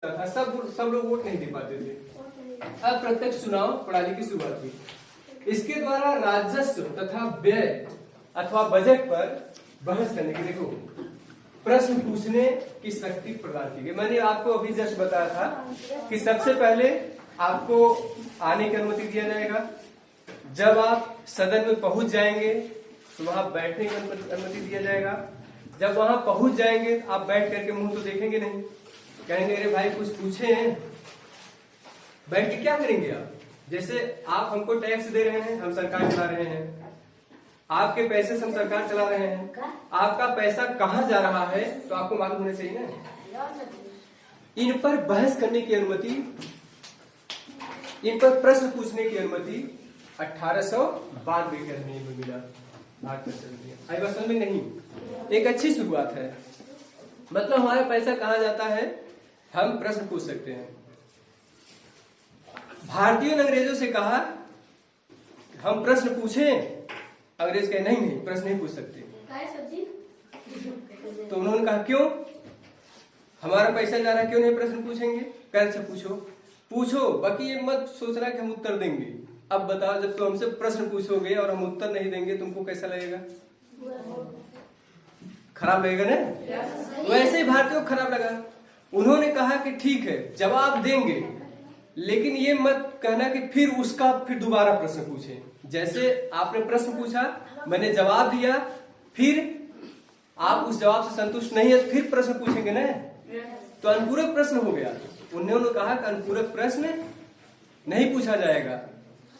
था, सब लोग वोट नहीं दे पाते थे। अब प्रत्यक्ष चुनाव प्रणाली की शुरुआत हुई। इसके द्वारा राजस्व तथा व्यय अथवा बजट पर बहस करने की, देखो, प्रश्न पूछने की शक्ति प्रदान की गई। मैंने आपको अभी जस्ट बताया था कि सबसे पहले आपको आने की अनुमति दिया जाएगा। जब आप सदन में पहुंच जाएंगे तो वहां बैठने की अनुमति दिया जाएगा। जब वहां पहुंच जाएंगे आप बैठ करके मुंह तो देखेंगे नहीं, कहेंगे अरे भाई कुछ पूछे हैं। बैठ के क्या करेंगे आप? जैसे आप हमको टैक्स दे रहे हैं, हम सरकार चला रहे हैं, आपके पैसे से हम सरकार चला रहे हैं, आपका पैसा कहाँ जा रहा है तो आपको मालूम होना चाहिए ना। इन पर बहस करने की अनुमति, इन पर प्रश्न पूछने की अनुमति 1892 के अधिनियम में मिला भारत संविधान। आई बात समझ में नहीं? एक अच्छी शुरुआत है। मतलब हमारा पैसा कहाँ जाता है हम प्रश्न पूछ सकते हैं। भारतीयों ने अंग्रेजों से कहा हम प्रश्न पूछें, अंग्रेज कहे नहीं प्रश्न नहीं पूछ सकते। तो उन्होंने कहा क्यों? हमारा पैसा जा रहा है, क्यों नहीं प्रश्न पूछेंगे? कह से पूछो, बाकी ये मत सोचना कि हम उत्तर देंगे। अब बताओ, जब तुम हमसे प्रश्न पूछोगे और हम उत्तर नहीं देंगे तुमको कैसा लगेगा? खराब लगेगा ना? वैसे ही भारतीयों को खराब लगा। उन्होंने कहा कि ठीक है जवाब देंगे, लेकिन ये मत कहना कि फिर दोबारा प्रश्न पूछें। जैसे आपने प्रश्न पूछा, मैंने जवाब दिया, फिर आप उस जवाब से संतुष्ट नहीं है, फिर प्रश्न पूछेंगे ना, तो अनुपूरक प्रश्न हो गया। उन्होंने कहा कि अनुपूरक प्रश्न नहीं पूछा जाएगा,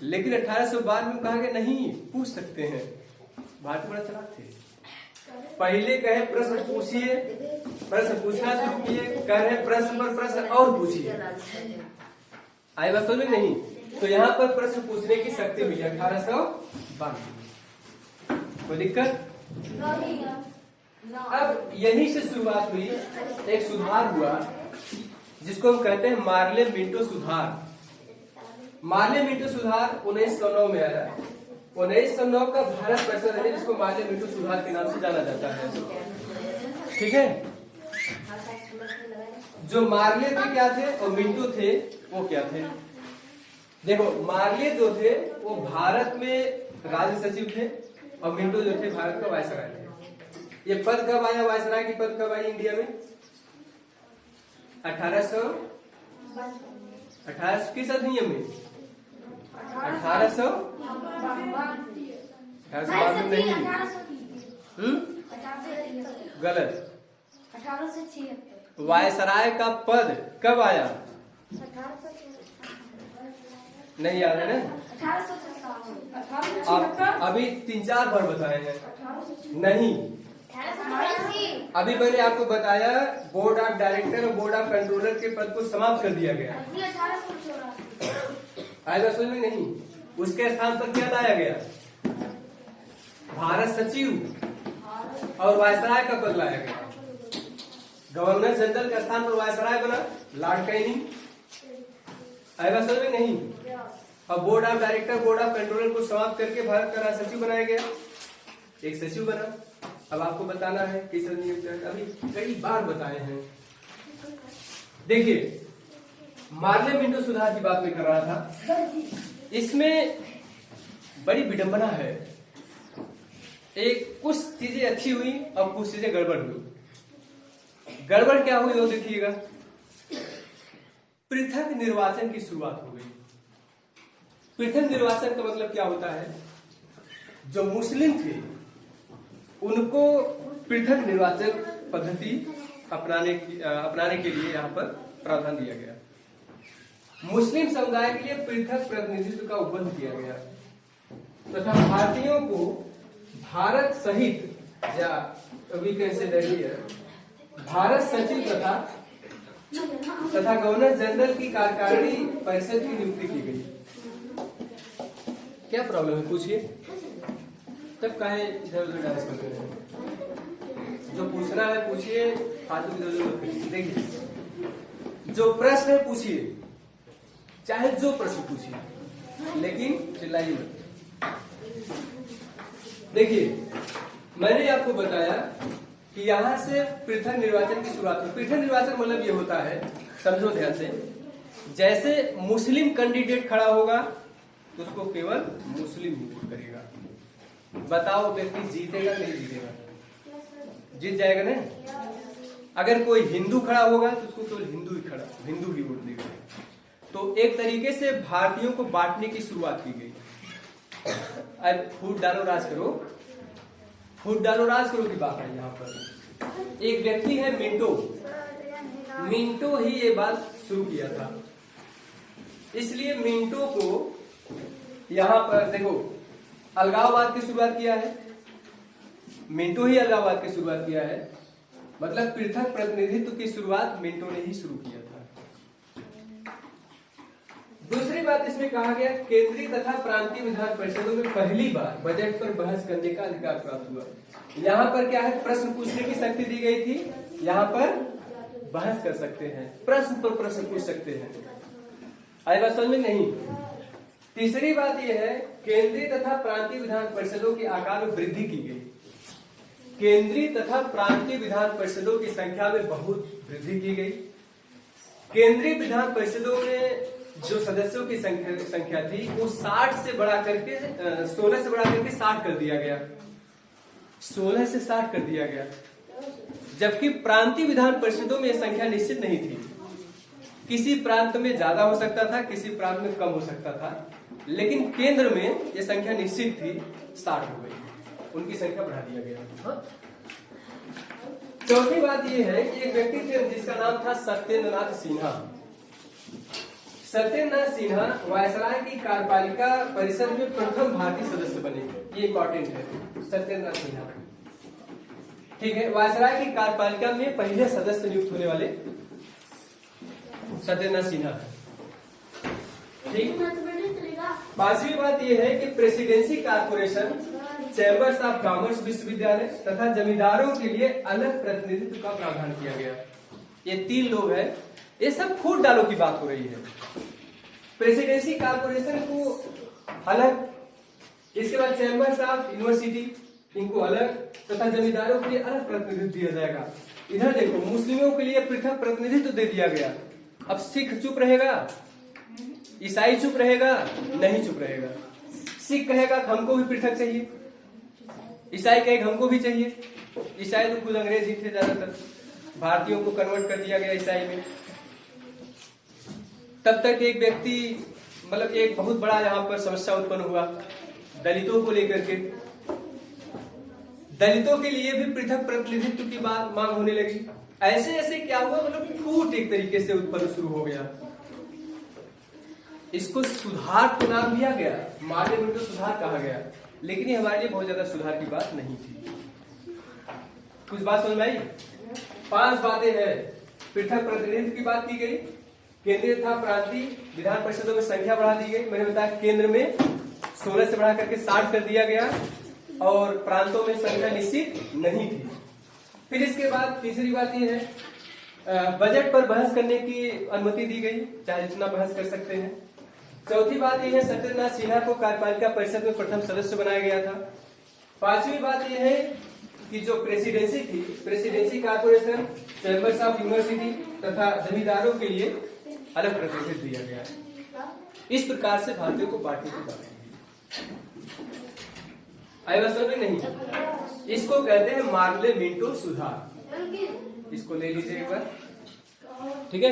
लेकिन 1812 में कहा कि नहीं पूछ सकते हैं। भारतीय बड़ा चालाक थे। पहले कहे प्रश्न पूछिए, प्रश्न पूछना शुरू किए, कह रहे प्रश्न पर प्रश्न और पूछिए। आई बात समझ में नहीं? तो यहाँ पर प्रश्न पूछने की शक्ति मिली 1812। कोई दिक्कत? अब यहीं से शुरुआत हुई, एक सुधार हुआ जिसको हम कहते हैं मार्ले मिंटो सुधार। मार्ले मिंटो सुधार 1909 में आया। 1909 का भारत वर्षन है जिसको मार्ले मिंटो सुधार के नाम से जाना जाता है। ठीक है? जो मार्ले थे क्या थे और मिंटो थे वो क्या थे? देखो, मार्ले जो थे वो भारत में राज्य सचिव थे और मिंटो जो थे भारत का वायसराय थे। ये पद कब आया? वायसराय की पद कब आई इंडिया में? 1800 किस अधिनियम में? 1800 नहीं, गलत। वायसराय का पद कब आया? नहीं याद है ना? अभी 3-4 बार बताए हैं। नहीं, अभी मैंने आपको बताया बोर्ड ऑफ डायरेक्टर और बोर्ड ऑफ कंट्रोलर के पद को समाप्त कर दिया गया। आएगा समझ में नहीं? उसके स्थान पर क्या लाया गया? भारत सचिव और वायसराय का पद लाया गया। गवर्नर जनरल के स्थान पर वायसराय बना लॉर्ड कैनिंग। आएगा समझ में नहीं? और board of director, board of controller को समाप्त करके भारत का राज सचिव बनाया गया। एक सचिव बना। अब आपको बताना है किस अधिनियम के तहत, अभी कई बार बताए हैं। देखिए, मार्ले मिंटो सुधार की बात मैं कर रहा था। इसमें बड़ी विडंबना है। एक कुछ चीजें अच्छी हुई और कुछ चीजें गड़बड़ हुई। गड़बड़ क्या हुई वो देखिएगा। पृथक निर्वाचन की शुरुआत हो गई। पृथक निर्वाचन का मतलब क्या होता है? जो मुस्लिम थे उनको पृथक निर्वाचन पद्धति अपनाने के लिए यहाँ पर प्रावधान दिया गया। मुस्लिम समुदाय के लिए पृथक प्रतिनिधित्व का उपबंध किया गया तथा भारतीयों को भारत सहित या भारत सचिव तथा गवर्नर जनरल की कार्यकारिणी परिषद की नियुक्ति की गई। क्या प्रॉब्लम है पूछिए? तब काहे इधर उधर डांस करते हैं? जो पूछना है पूछिए, हाथों की जरूरत नहीं। देखिए, जो प्रश्न है पूछिए, चाहे जो प्रश्न पूछिए, लेकिन चिल्लाइए मत। देखिए, मैंने आपको बताया कि यहाँ से पृथक निर्वाचन की शुरुआत हुई। पृथक निर्वाचन मतलब ये होता है समझो ध्यान से, जैसे मुस्लिम कैंडिडेट खड़ा होगा तो उसको केवल मुस्लिम ही वोट करेगा। बताओ व्यक्ति जीतेगा नहीं जीतेगा? जीत जाएगा ना। अगर कोई हिंदू खड़ा होगा तो उसको केवल हिंदू ही वोट देगा। तो एक तरीके से भारतीयों को बांटने की शुरुआत की गई। अब फूट डालो राज करो, फूट डालो राज करो की बात है। यहाँ पर एक व्यक्ति है मिंटो ही ये बात शुरू किया था। इसलिए मिंटो को यहाँ पर देखो अलगाववाद की शुरुआत किया है। मिंटो ही अलगाववाद की शुरुआत किया है, मतलब पृथक प्रतिनिधित्व की शुरुआत मिंटो ने ही शुरू किया था। दूसरी बात इसमें कहा गया, केंद्रीय तथा प्रांतीय विधान परिषदों में पहली बार बजट पर बहस करने का अधिकार प्राप्त हुआ। यहाँ पर क्या है, प्रश्न पूछने की शक्ति दी गई थी, यहाँ पर बहस कर सकते हैं, प्रश्न पर प्रश्न पूछ सकते हैं। आई बात समझ में नहीं? तीसरी बात यह है, केंद्रीय तथा प्रांतीय विधान परिषदों के आकार में वृद्धि की गई। केंद्रीय तथा प्रांतीय विधान परिषदों की संख्या में बहुत वृद्धि की गई। केंद्रीय विधान परिषदों में जो सदस्यों की संख्या थी वो 16 से बढ़ा करके 60 कर दिया गया। 16 से 60 कर दिया गया, जबकि प्रांतीय विधान परिषदों में यह संख्या निश्चित नहीं थी। किसी प्रांत में ज्यादा हो सकता था, किसी प्रांत में कम हो सकता था, लेकिन केंद्र में यह संख्या निश्चित थी, 60 हो गई, उनकी संख्या बढ़ा दिया गया। चौथी बात यह है कि एक व्यक्ति थे जिसका नाम था सत्येंद्रनाथ सिन्हा। सत्येंद्रनाथ सिन्हा वायसराय की कार्यपालिका परिषद में प्रथम भारतीय सदस्य बने। ये इंपॉर्टेंट है, सत्येंद्रनाथ सिन्हा, ठीक है। वायसराय की कार्यपालिका में पहले सदस्य नियुक्त होने वाले सत्येंद्रनाथ सिन्हा, ठीक। पांचवी बात यह है कि presidency corporation, chambers of commerce विश्वविद्यालय तथा जमींदारों के लिए अलग प्रतिनिधित्व का प्रावधान किया गया। ये 3 लोग हैं, ये सब फूट डालो की बात हो रही है। प्रेसिडेंसी कारपोरेशन को अलग, इसके बाद चैम्बर्स ऑफ यूनिवर्सिटी इनको अलग, तथा जमींदारों के लिए अलग प्रतिनिधित्व दिया जाएगा। इधर देखो मुस्लिमों के लिए पृथक प्रतिनिधित्व दे दिया गया। अब सिख चुप रहेगा, ईसाई चुप रहेगा? नहीं चुप रहेगा। सिख कहेगा हमको भी पृथक चाहिए, ईसाई कहेगा हमको भी चाहिए। ईसाई तो खुद अंग्रेज ही थे ज्यादातर, भारतीयों को कन्वर्ट कर दिया गया ईसाई में। तब तक एक व्यक्ति, मतलब एक बहुत बड़ा यहाँ पर समस्या उत्पन्न हुआ दलितों को लेकर के। दलितों के लिए भी पृथक प्रतिनिधित्व की बात मांग होने लगी। ऐसे ऐसे क्या हुआ, मतलब फूट एक तरीके से उत्पन्न शुरू हो गया। इसको सुधार तो नाम दिया गया, मॉडर्न विंडो सुधार कहा गया, लेकिन ये हमारे लिए बहुत ज्यादा सुधार की बात नहीं थी। कुछ बात समझ में आई? 5 बातें हैं। पृथक प्रतिनिधित्व की बात की गई, केंद्रीय तथा प्रांतीय विधान परिषदों में संख्या बढ़ा दी गई। मैंने बताया केंद्र में 16 से बढ़ा करके 60 कर दिया गया, और प्रांतों में संख्या निश्चित नहीं थी। फिर इसके बाद तीसरी बात यह है, बजट पर बहस करने की अनुमति दी गई, चाहे जितना बहस कर सकते हैं। चौथी बात यह है, सत्येंद्रनाथ सिन्हा को कार्यपालिका परिषद में प्रथम सदस्य बनाया गया था। 5वीं बात यह है कि जो प्रेसिडेंसी थी, presidency corporation, chambers of university तथा जमींदारों के लिए अलग प्रतिनिधित्व दिया गया। इस प्रकार से भारतीयों को बांटने की बात है। आई बात समझ में नहीं? इसको कहते हैं मार्ले मिंटो सुधार। इसको ले लीजिए एक बार, ठीक है।